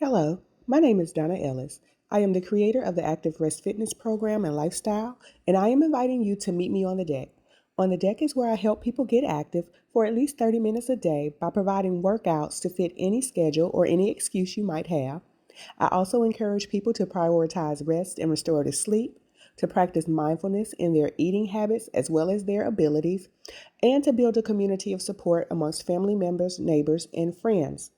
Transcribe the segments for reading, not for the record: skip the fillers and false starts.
Hello, my name is Donna Ellis. I am the creator of the Active Rest Fitness program and lifestyle, and I am inviting you to meet me on the deck. On the deck is where I help people get active for at least 30 minutes a day by providing workouts to fit any schedule or any excuse you might have. I also encourage people to prioritize rest and restorative sleep, to practice mindfulness in their eating habits as well as their abilities, and to build a community of support amongst family members, neighbors, and friends.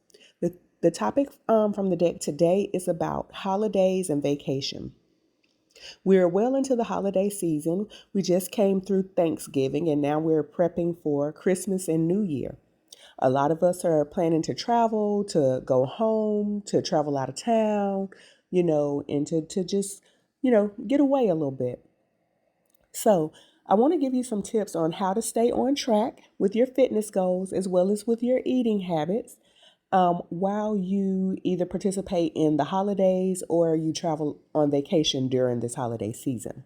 The topic from the deck today is about holidays and vacation. We're well into the holiday season. We just came through Thanksgiving and now we're prepping for Christmas and New Year. A lot of us are planning to travel, to go home, to travel out of town, and to just, get away a little bit. So, I want to give you some tips on how to stay on track with your fitness goals as well as with your eating habits while you either participate in the holidays or you travel on vacation during this holiday season.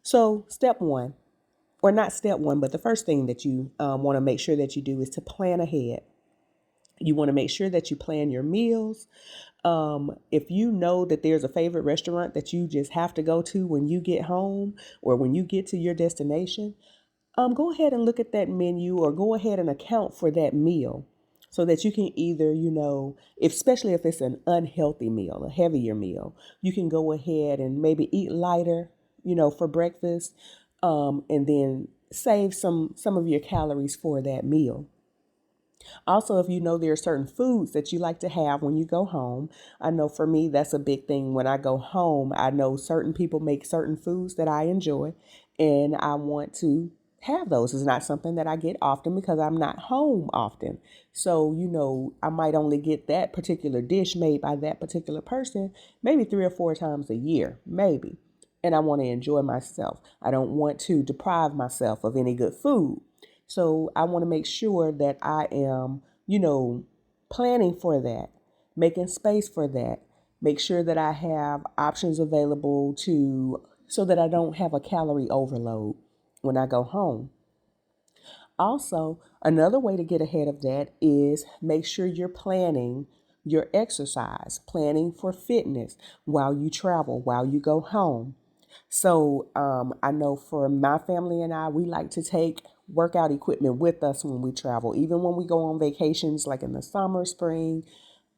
So, step one, or not step one, but the first thing that you want to make sure that you do is to plan ahead. You want to make sure that you plan your meals. If you know that there's a favorite restaurant that you just have to go to when you get home or when you get to your destination, go ahead and look at that menu or go ahead and account for that meal so that you can either, especially if it's an unhealthy meal, a heavier meal, you can go ahead and maybe eat lighter, for breakfast, and then save some of your calories for that meal. Also, if you know there are certain foods that you like to have when you go home, I know for me that's a big thing. When I go home, I know certain people make certain foods that I enjoy, and I want to have those. It's not something that I get often because I'm not home often. So, I might only get that particular dish made by that particular person maybe 3 or 4 times a year, maybe. And I want to enjoy myself. I don't want to deprive myself of any good food. So I want to make sure that I am, planning for that, making space for that, make sure that I have options available to so that I don't have a calorie overload when I go home. Also, another way to get ahead of that is make sure you're planning your exercise, planning for fitness while you travel, while you go home. So I know for my family and I, we like to take workout equipment with us when we travel, even when we go on vacations, like in the summer, spring,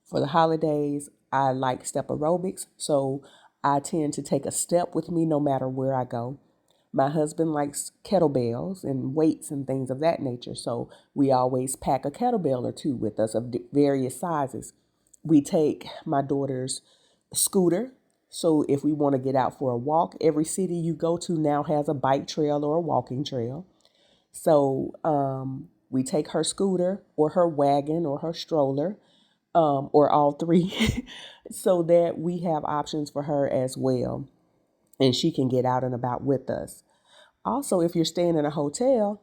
for the holidays. I like step aerobics, so I tend to take a step with me no matter where I go. My husband likes kettlebells and weights and things of that nature, so we always pack a kettlebell or two with us of various sizes. We take my daughter's scooter. So if we want to get out for a walk, every city you go to now has a bike trail or a walking trail. So we take her scooter or her wagon or her stroller or all three so that we have options for her as well. And she can get out and about with us. Also, if you're staying in a hotel,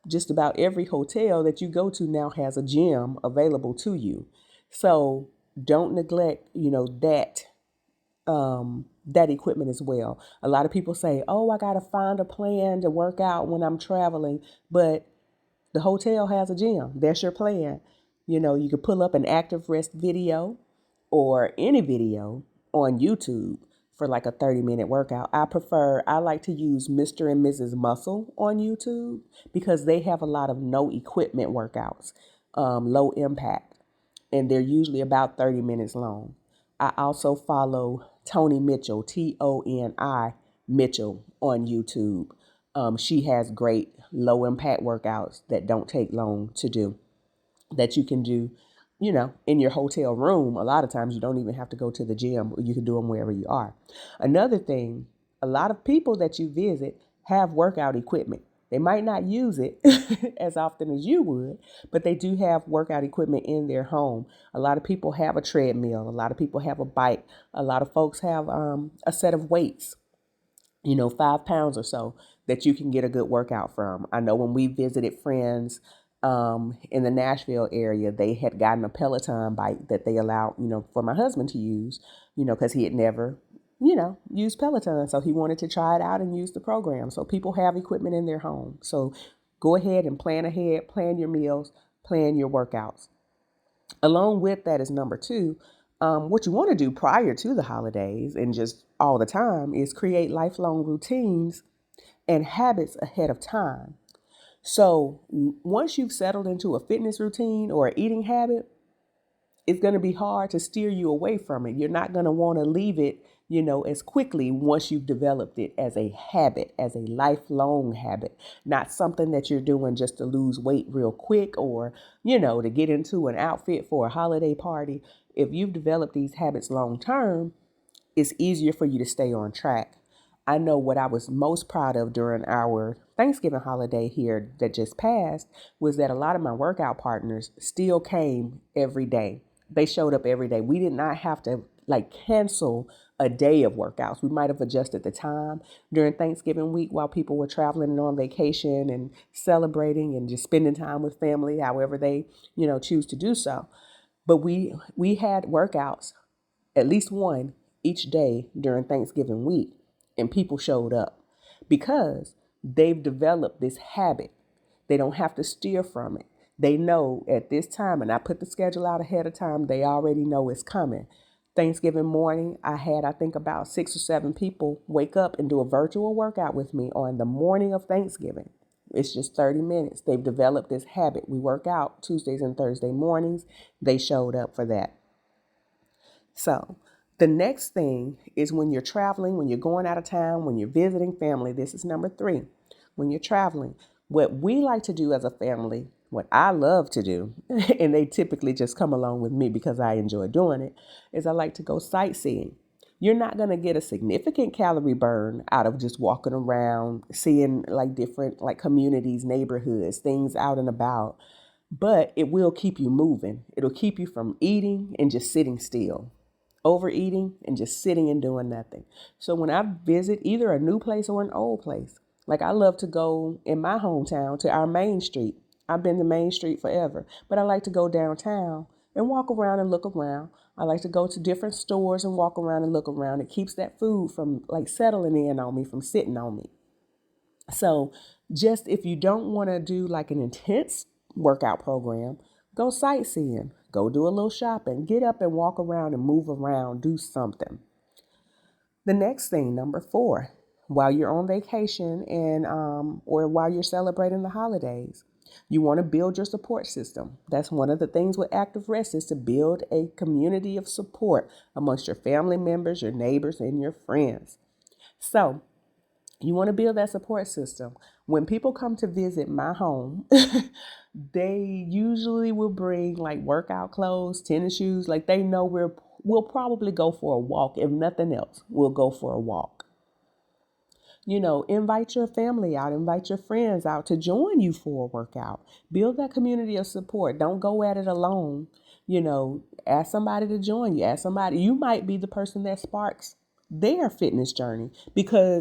just about every hotel that you go to now has a gym available to you. So don't neglect, that equipment as well. A lot of people say, "Oh, I got to find a plan to work out when I'm traveling," but the hotel has a gym. That's your plan. You could pull up an active rest video or any video on YouTube for like a 30-minute workout. I like to use Mr. and Mrs. Muscle on YouTube because they have a lot of no equipment workouts, low impact, and they're usually about 30 minutes long. I also follow Toni Mitchell, Toni Mitchell on YouTube. She has great low impact workouts that don't take long to do, that you can do, in your hotel room. A lot of times you don't even have to go to the gym. You can do them wherever you are. Another thing, a lot of people that you visit have workout equipment. They might not use it as often as you would, but they do have workout equipment in their home. A lot of people have a treadmill. A lot of people have a bike. A lot of folks have a set of weights, 5 pounds or so that you can get a good workout from. I know when we visited friends in the Nashville area, they had gotten a Peloton bike that they allowed, for my husband to use, because he had never, used Peloton. So he wanted to try it out and use the program. So people have equipment in their home. So go ahead and plan ahead, plan your meals, plan your workouts. Along with that is number two. What you want to do prior to the holidays and just all the time is create lifelong routines and habits ahead of time. So once you've settled into a fitness routine or an eating habit, it's going to be hard to steer you away from it. You're not going to want to leave it, as quickly once you've developed it as a habit, as a lifelong habit, not something that you're doing just to lose weight real quick or, to get into an outfit for a holiday party. If you've developed these habits long term, it's easier for you to stay on track. I know what I was most proud of during our Thanksgiving holiday here that just passed was that a lot of my workout partners still came every day. They showed up every day. We did not have to cancel a day of workouts. We might have adjusted the time during Thanksgiving week while people were traveling and on vacation and celebrating and just spending time with family, however they, choose to do so. But we had workouts, at least one each day during Thanksgiving week, and people showed up because they've developed this habit. They don't have to steer from it. They know at this time, and I put the schedule out ahead of time, they already know it's coming. Thanksgiving morning, I had, I think, about 6 or 7 people wake up and do a virtual workout with me on the morning of Thanksgiving. It's just 30 minutes. They've developed this habit. We work out Tuesdays and Thursday mornings. They showed up for that. So the next thing is when you're traveling, when you're going out of town, when you're visiting family. This is number 3. When you're traveling, what we like to do as a family, what I love to do, and they typically just come along with me because I enjoy doing it, is I like to go sightseeing. You're not going to get a significant calorie burn out of just walking around, seeing different communities, neighborhoods, things out and about, but it will keep you moving. It'll keep you from eating and just sitting still, overeating and just sitting and doing nothing. So when I visit either a new place or an old place, I love to go in my hometown to our main street. I've been to Main Street forever, but I like to go downtown and walk around and look around. I like to go to different stores and walk around and look around. It keeps that food from settling in on me, from sitting on me. So just if you don't want to do an intense workout program, go sightseeing, go do a little shopping, get up and walk around and move around, do something. The next thing, number 4, while you're on vacation and or while you're celebrating the holidays, you want to build your support system. That's one of the things with Active Rest, is to build a community of support amongst your family members, your neighbors, and your friends. So you want to build that support system. When people come to visit my home, they usually will bring workout clothes, tennis shoes. They know we'll probably go for a walk. If nothing else, we'll go for a walk. Invite your family out, invite your friends out to join you for a workout. Build that community of support. Don't go at it alone. Ask somebody to join you. Ask somebody. You might be the person that sparks their fitness journey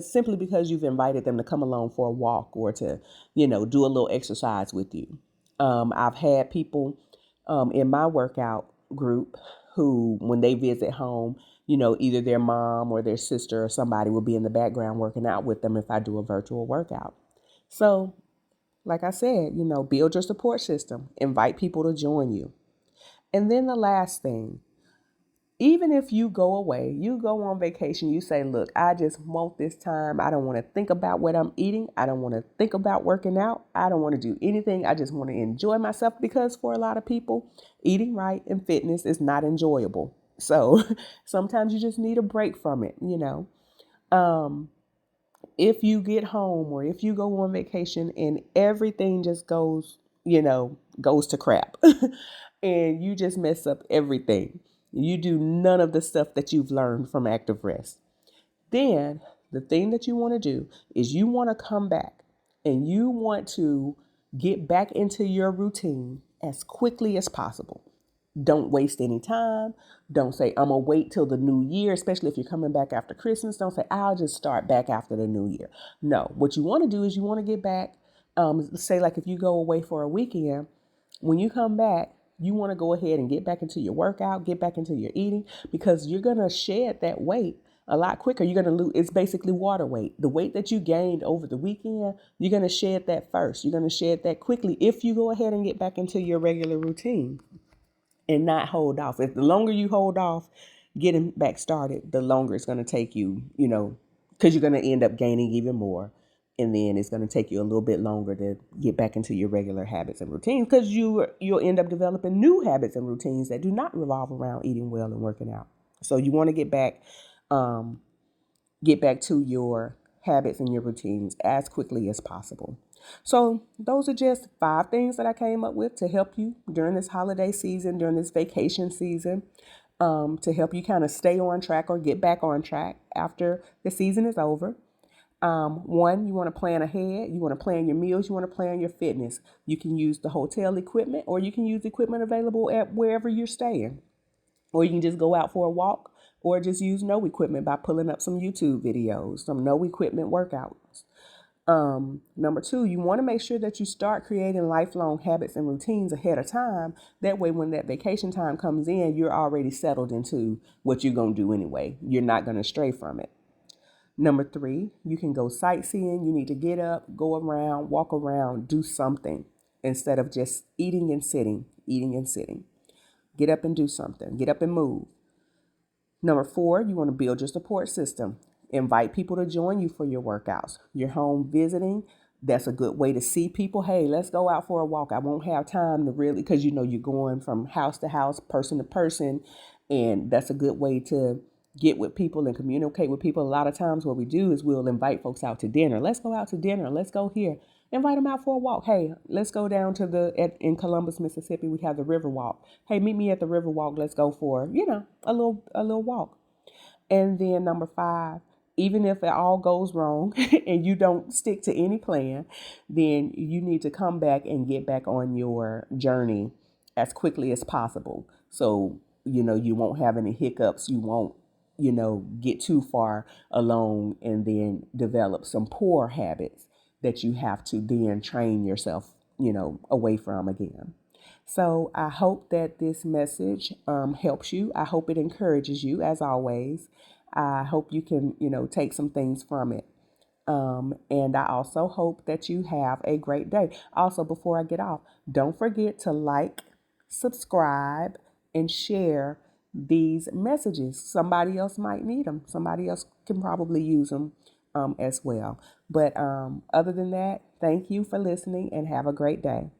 simply because you've invited them to come along for a walk or to, do a little exercise with you. I've had people in my workout group who, when they visit home, either their mom or their sister or somebody will be in the background working out with them if I do a virtual workout. So, like I said, build your support system, invite people to join you. And then the last thing, even if you go away, you go on vacation, you say, look, I just want this time. I don't want to think about what I'm eating. I don't want to think about working out. I don't want to do anything. I just want to enjoy myself, because for a lot of people, eating right and fitness is not enjoyable. So sometimes you just need a break from it, If you get home or if you go on vacation and everything just goes to crap and you just mess up everything, you do none of the stuff that you've learned from Active Rest, then the thing that you want to do is you want to come back and you want to get back into your routine as quickly as possible. Don't waste any time. Don't say, I'm going to wait till the new year, especially if you're coming back after Christmas. Don't say, I'll just start back after the new year. No, what you want to do is you want to get back. Say if you go away for a weekend, when you come back, you want to go ahead and get back into your workout, get back into your eating, because you're going to shed that weight a lot quicker. You're going to lose, it's basically water weight. The weight that you gained over the weekend, you're going to shed that first. You're going to shed that quickly if you go ahead and get back into your regular routine. and not hold off. If the longer you hold off getting back started, the longer it's going to take you, because you're going to end up gaining even more. And then it's going to take you a little bit longer to get back into your regular habits and routines, because you'll end up developing new habits and routines that do not revolve around eating well and working out. So you want to get back to your habits and your routines as quickly as possible. So, those are just 5 things that I came up with to help you during this holiday season, during this vacation season, to help you kind of stay on track or get back on track after the season is over. One, you want to plan ahead. You want to plan your meals. You want to plan your fitness. You can use the hotel equipment, or you can use equipment available at wherever you're staying. Or you can just go out for a walk, or just use no equipment by pulling up some YouTube videos, some no equipment workouts. Number 2, you want to make sure that you start creating lifelong habits and routines ahead of time. That way, when that vacation time comes in, you're already settled into what you're going to do anyway. You're not going to stray from it. Number 3, you can go sightseeing. You need to get up, go around, walk around, do something instead of just eating and sitting, eating and sitting. Get up and do something. Get up and move. Number 4, you want to build your support system. Invite people to join you for your workouts. You're home visiting. That's a good way to see people. Hey, let's go out for a walk. I won't have time to really, because you're going from house to house, person to person. And that's a good way to get with people and communicate with people. A lot of times what we do is we'll invite folks out to dinner. Let's go out to dinner. Let's go here. Invite them out for a walk. Hey, let's go down to in Columbus, Mississippi. We have the River Walk. Hey, meet me at the River Walk. Let's go for a little walk. And then number 5, even if it all goes wrong and you don't stick to any plan, then you need to come back and get back on your journey as quickly as possible. So, you won't have any hiccups. You won't, get too far along and then develop some poor habits that you have to then train yourself, away from again. So I hope that this message helps you. I hope it encourages you, as always. I hope you can, take some things from it. And I also hope that you have a great day. Also, before I get off, don't forget to like, subscribe, and share these messages. Somebody else might need them. Somebody else can probably use them as well. But other than that, thank you for listening and have a great day.